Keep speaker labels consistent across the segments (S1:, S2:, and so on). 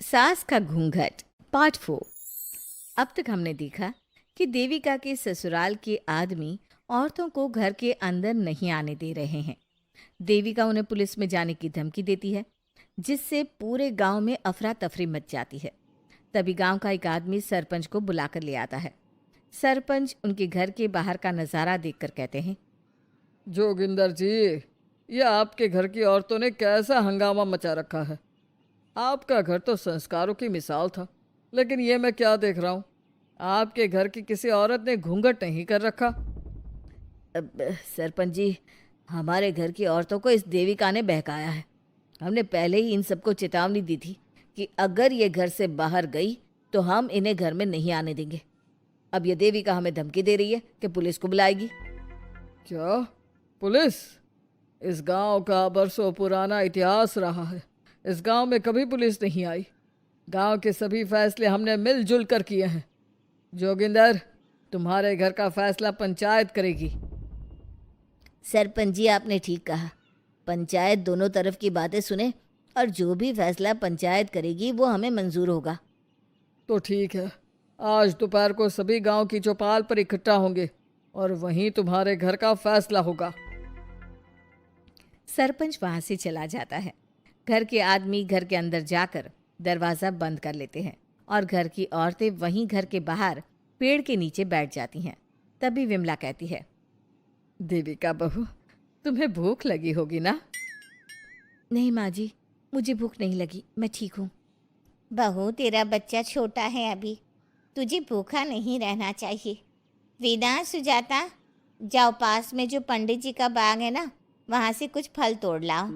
S1: सास का घूंघट पार्ट 4। अब तक हमने देखा कि देविका के ससुराल के आदमी औरतों को घर के अंदर नहीं आने दे रहे हैं। देविका उन्हें पुलिस में जाने की धमकी देती है, जिससे पूरे गांव में अफरा तफरी मच जाती है। तभी गांव का एक आदमी सरपंच को बुलाकर ले आता है। सरपंच उनके घर के बाहर का नज़ारा देखकर कहते हैं,
S2: जोगिंदर जी, ये आपके घर की औरतों ने कैसा हंगामा मचा रखा है। आपका घर तो संस्कारों की मिसाल था, लेकिन ये मैं क्या देख रहा हूँ। आपके घर की किसी औरत ने घूंघट नहीं कर रखा।
S1: अब सरपंच जी, हमारे घर की औरतों को इस देविका ने बहकाया है। हमने पहले ही इन सबको चेतावनी दी थी कि अगर ये घर से बाहर गई तो हम इन्हें घर में नहीं आने देंगे। अब ये देविका हमें धमकी दे रही है कि पुलिस को बुलाएगी।
S2: क्या? पुलिस? इस गांव का बरसों पुराना इतिहास रहा है। इस गांव में कभी पुलिस नहीं आई। गांव के सभी फैसले हमने मिलजुल कर किए हैं। जोगिंदर, तुम्हारे घर का फैसला पंचायत करेगी।
S1: सरपंच जी, आपने ठीक कहा। पंचायत दोनों तरफ की बातें सुने और जो भी फैसला पंचायत करेगी वो हमें मंजूर होगा।
S2: तो ठीक है, आज दोपहर को सभी गांव की चौपाल पर इकट्ठा होंगे और वहीं तुम्हारे घर का फैसला होगा।
S1: सरपंच वहां से चला जाता है। घर के आदमी घर के अंदर जाकर दरवाज़ा बंद कर लेते हैं और घर की औरतें वहीं घर के बाहर पेड़ के नीचे बैठ जाती हैं। तभी विमला कहती है,
S2: देविका बहू, तुम्हें भूख लगी होगी ना?
S1: नहीं माँ जी, मुझे भूख नहीं लगी, मैं ठीक हूँ।
S3: बहू, तेरा बच्चा छोटा है अभी, तुझे भूखा नहीं रहना चाहिए। वेदा, सुजाता, जाओ पास में जो पंडित जी का बाग है ना, वहाँ से कुछ फल तोड़ लाओ।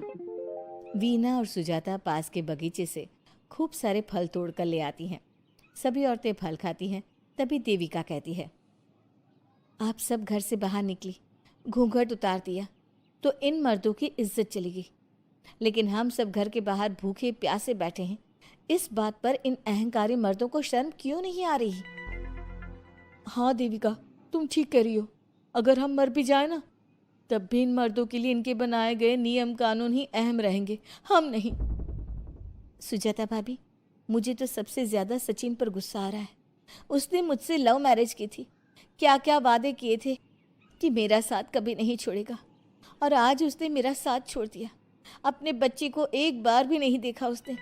S1: वीना और सुजाता पास के बगीचे से खूब सारे फल तोड़ कर ले आती हैं। सभी औरतें फल खाती हैं। तभी देविका कहती है, आप सब घर से बाहर निकली, घूंघट उतार दिया तो इन मर्दों की इज्जत चली गई, लेकिन हम सब घर के बाहर भूखे प्यासे बैठे हैं। इस बात पर इन अहंकारी मर्दों को शर्म क्यों नहीं आ रही? हाँ देविका, तुम ठीक कह रही हो। अगर हम मर भी जाए ना, तब भी इन मर्दों के लिए इनके बनाए गए नियम कानून ही अहम रहेंगे, हम नहीं। सुजाता भाभी, मुझे तो सबसे ज़्यादा सचिन पर गुस्सा आ रहा है। उसने मुझसे लव मैरिज की थी, क्या क्या वादे किए थे कि मेरा साथ कभी नहीं छोड़ेगा, और आज उसने मेरा साथ छोड़ दिया। अपने बच्चे को एक बार भी नहीं देखा उसने।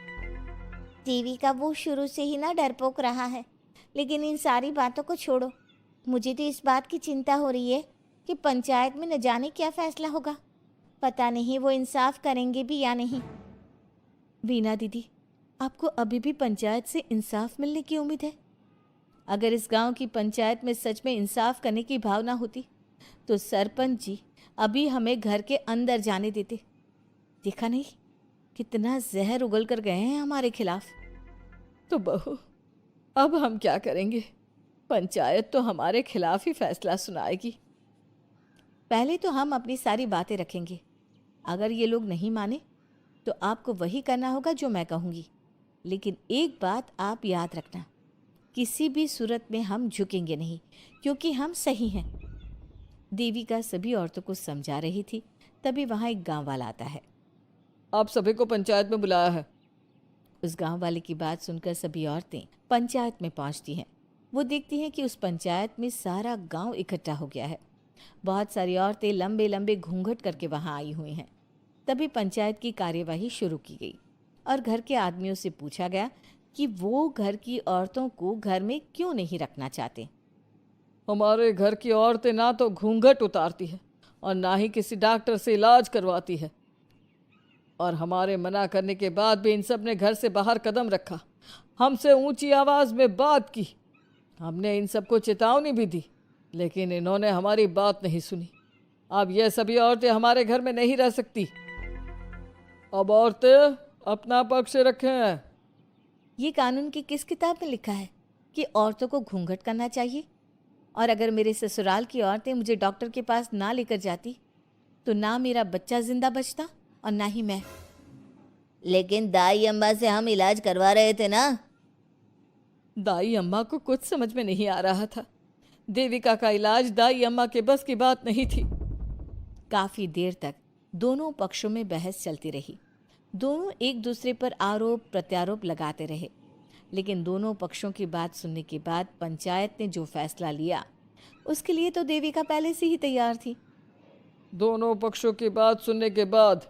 S3: देवी का वो शुरू से ही ना डरपोक रहा है, लेकिन इन सारी बातों को छोड़ो। मुझे तो इस बात की चिंता हो रही है कि पंचायत में न जाने क्या फैसला होगा। पता नहीं वो इंसाफ करेंगे भी या नहीं।
S1: वीना दीदी, आपको अभी भी पंचायत से इंसाफ मिलने की उम्मीद है? अगर इस गांव की पंचायत में सच में इंसाफ करने की भावना होती तो सरपंच जी अभी हमें घर के अंदर जाने देते। देखा नहीं कितना जहर उगल कर गए हैं हमारे खिलाफ।
S2: तो बहू, अब हम क्या करेंगे? पंचायत तो हमारे खिलाफ ही फैसला सुनाएगी।
S1: पहले तो हम अपनी सारी बातें रखेंगे। अगर ये लोग नहीं माने तो आपको वही करना होगा जो मैं कहूँगी। लेकिन एक बात आप याद रखना, किसी भी सूरत में हम झुकेंगे नहीं, क्योंकि हम सही हैं। देविका सभी औरतों को समझा रही थी। तभी वहाँ एक गांव वाला आता है।
S2: आप सभी को पंचायत में बुलाया है।
S1: उस गांव वाले की बात सुनकर सभी औरतें पंचायत में पहुंचती हैं। वो देखती हैं कि उस पंचायत में सारा गांव इकट्ठा हो गया है। बहुत सारी औरतें लंबे लंबे घूंघट करके वहां आई हुई हैं। तभी पंचायत की कार्यवाही शुरू की गई और घर के आदमियों से पूछा गया कि वो घर की औरतों को घर में क्यों नहीं रखना चाहते।
S2: हमारे घर की औरतें ना तो घूंघट उतारती है और ना ही किसी डॉक्टर से इलाज करवाती है, और हमारे मना करने के बाद भी इन सब ने घर से बाहर कदम रखा, हमसे ऊंची आवाज़ में बात की। हमने इन सबको चेतावनी भी दी, लेकिन इन्होंने हमारी बात नहीं सुनी। अब ये सभी औरतें हमारे घर में नहीं रह सकती। अब औरतें अपना पक्ष रखें।
S1: ये कानून की किस किताब में लिखा है कि औरतों को घूंघट करना चाहिए? और अगर मेरे ससुराल की औरतें मुझे डॉक्टर के पास ना लेकर जाती तो ना मेरा बच्चा जिंदा बचता और ना ही मैं। लेकिन दाई अम्मा से हम इलाज करवा रहे थे ना।
S2: दाई अम्मा को कुछ समझ में नहीं आ रहा था। देविका का इलाज दाई अम्मा के बस की बात नहीं थी।
S1: काफी देर तक दोनों पक्षों में बहस चलती रही। दोनों एक दूसरे पर आरोप प्रत्यारोप लगाते रहे, लेकिन दोनों पक्षों की बात सुनने के बाद पंचायत ने जो फैसला लिया उसके लिए तो देविका पहले से ही तैयार थी।
S2: दोनों पक्षों की बात सुनने के बाद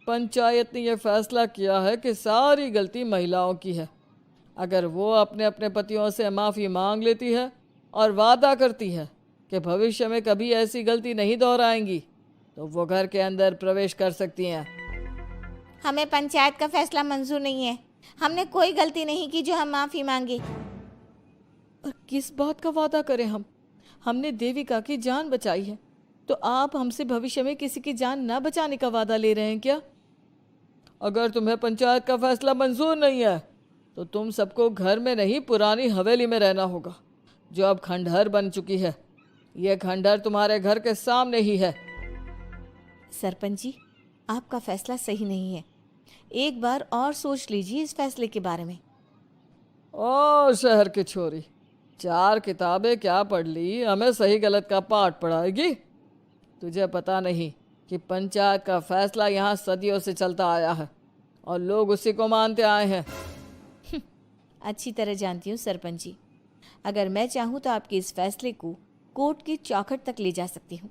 S2: पंचायत ने यह फैसला किया है कि सारी गलती महिलाओं की है। अगर वो अपने अपने पतियों से माफ़ी मांग लेती है और वादा करती है कि भविष्य में कभी ऐसी गलती नहीं दोहराएंगी, तो वो घर के अंदर प्रवेश कर सकती हैं।
S3: हमें पंचायत का फैसला मंजूर नहीं है। हमने कोई गलती नहीं की जो हम माफ़ी मांगे।
S2: और किस बात का वादा करें हम? हमने देविका की जान बचाई है, तो आप हमसे भविष्य में किसी की जान न बचाने का वादा ले रहे हैं क्या? अगर तुम्हें पंचायत का फैसला मंजूर नहीं है तो तुम सबको घर में नहीं पुरानी हवेली में रहना होगा, जो अब खंडहर बन चुकी है। यह खंडहर तुम्हारे घर के सामने ही है।
S1: सरपंच जी, आपका फैसला सही नहीं है। एक बार और सोच लीजिए इस फैसले के बारे में।
S2: ओ शहर की छोरी, 4 किताबें क्या पढ़ ली, हमें सही गलत का पाठ पढ़ाएगी? तुझे पता नहीं कि पंचायत का फैसला यहाँ सदियों से चलता आया है और लोग उसी को मानते आए हैं।
S1: अच्छी तरह जानती हूँ सरपंच जी। अगर मैं चाहूँ तो आपके इस फैसले को कोर्ट की चौखट तक ले जा सकती हूँ।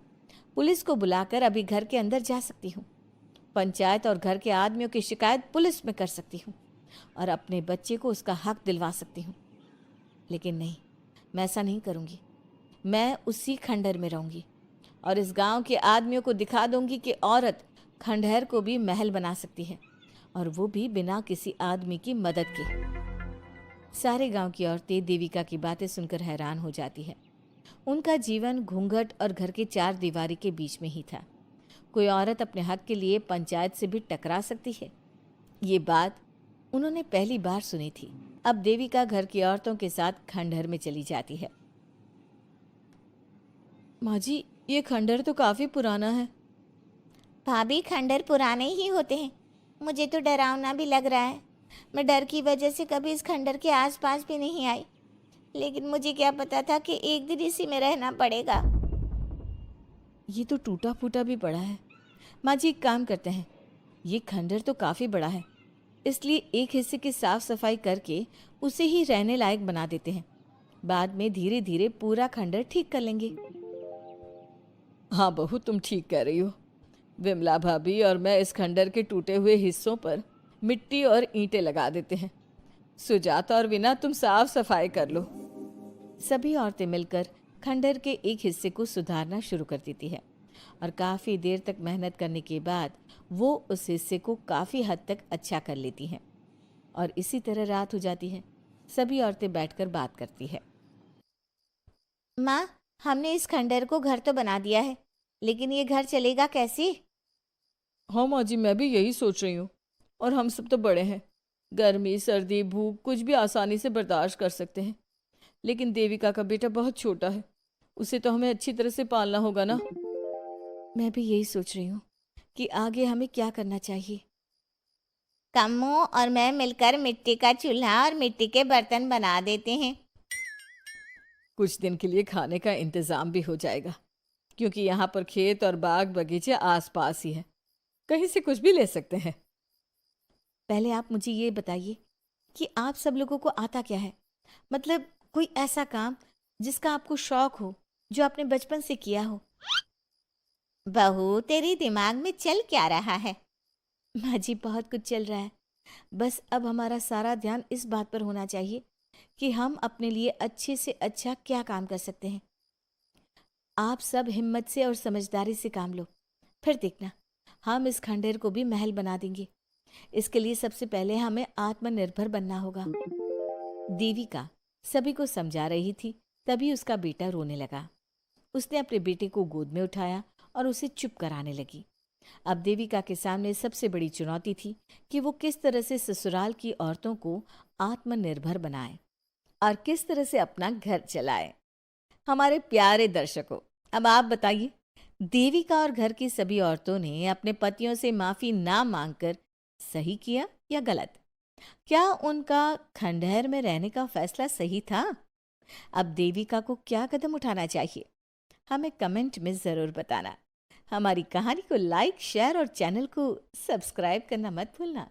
S1: पुलिस को बुलाकर अभी घर के अंदर जा सकती हूँ। पंचायत और घर के आदमियों की शिकायत पुलिस में कर सकती हूँ और अपने बच्चे को उसका हक दिलवा सकती हूँ। लेकिन नहीं, मैं ऐसा नहीं करूँगी। मैं उसी खंडहर में रहूँगी और इस गांव के आदमियों को दिखा दूंगी कि औरत खंडहर को भी महल बना सकती है, और वो भी बिना किसी आदमी की मदद के। सारे गांव की औरतें देविका की बातें सुनकर हैरान हो जाती है। उनका जीवन घूंघट और घर के 4 दीवारी के बीच में ही था। कोई औरत अपने हक के लिए पंचायत से भी टकरा सकती है, ये बात उन्होंने पहली बार सुनी थी। अब देविका घर की औरतों के साथ खंडहर में चली जाती है।
S2: माँ जी, ये खंडहर तो काफ़ी पुराना है।
S3: भाभी, खंडहर पुराने ही होते हैं। मुझे तो डरावना भी लग रहा है। मैं डर की वजह से कभी इस खंडहर के आसपास भी नहीं आई, लेकिन मुझे क्या पता था कि एक दिन इसी में रहना पड़ेगा।
S1: ये तो टूटा फूटा भी पड़ा है। माँ जी, एक काम करते हैं, ये खंडहर तो काफ़ी बड़ा है, इसलिए एक हिस्से की साफ सफाई करके उसे ही रहने लायक बना देते हैं। बाद में धीरे धीरे पूरा खंडहर ठीक कर लेंगे।
S2: हाँ बहू, तुम ठीक कह रही हो। विमला भाभी और मैं इस खंडहर के टूटे हुए हिस्सों पर मिट्टी और ईंटें लगा देते हैं। सुजाता और विना, तुम साफ सफाई कर लो।
S1: सभी औरतें मिलकर खंडहर के एक हिस्से को सुधारना शुरू कर देती है और काफ़ी देर तक मेहनत करने के बाद वो उस हिस्से को काफ़ी हद तक अच्छा कर लेती हैं। और इसी तरह रात हो जाती है। सभी औरतें बैठकर बात करती है।
S3: माँ, हमने इस खंडहर को घर तो बना दिया है, लेकिन ये घर चलेगा कैसे?
S2: हाँ माँ जी, मैं भी यही सोच रही हूँ। और हम सब तो बड़े हैं, गर्मी सर्दी भूख कुछ भी आसानी से बर्दाश्त कर सकते हैं। लेकिन देविका का बेटा बहुत छोटा है, उसे तो हमें अच्छी तरह से पालना होगा ना।
S1: मैं भी यही सोच रही हूँ कि आगे हमें क्या करना चाहिए।
S3: कम्मू और मैं मिलकर मिट्टी का चूल्हा और मिट्टी के बर्तन बना देते हैं।
S2: कुछ दिन के लिए खाने का इंतज़ाम भी हो जाएगा, क्योंकि यहाँ पर खेत और बाग बगीचे आसपास ही हैं, कहीं से कुछ भी ले सकते हैं।
S1: पहले आप मुझे ये बताइए कि आप सब लोगों को आता क्या है? मतलब कोई ऐसा काम जिसका आपको शौक हो, जो आपने बचपन से किया हो।
S3: बहू, तेरे दिमाग में चल क्या रहा है?
S1: माँ जी, बहुत कुछ चल रहा है। बस अब हमारा सारा ध्यान इस बात पर होना चाहिए कि हम अपने लिए अच्छे से अच्छा क्या काम कर सकते हैं। आप सब हिम्मत से और समझदारी से काम लो, फिर देखना हम इस खंडहर को भी महल बना देंगे। इसके लिए सबसे पहले हमें आत्मनिर्भर बनना होगा। देविका सभी को समझा रही थी, तभी उसका बेटा रोने लगा। उसने अपने बेटे को गोद में उठाया और उसे चुप कराने लगी। अब देविका के सामने सबसे बड़ी चुनौती थी कि वो किस तरह से ससुराल की औरतों को आत्मनिर्भर बनाए और किस तरह से अपना घर चलाए। हमारे प्यारे दर्शकों, अब आप बताइए, देविका और घर की सभी औरतों ने अपने पतियों से माफी ना मांगकर सही किया या गलत? क्या उनका खंडहर में रहने का फैसला सही था? अब देविका को क्या कदम उठाना चाहिए, हमें कमेंट में ज़रूर बताना। हमारी कहानी को लाइक, शेयर और चैनल को सब्सक्राइब करना मत भूलना।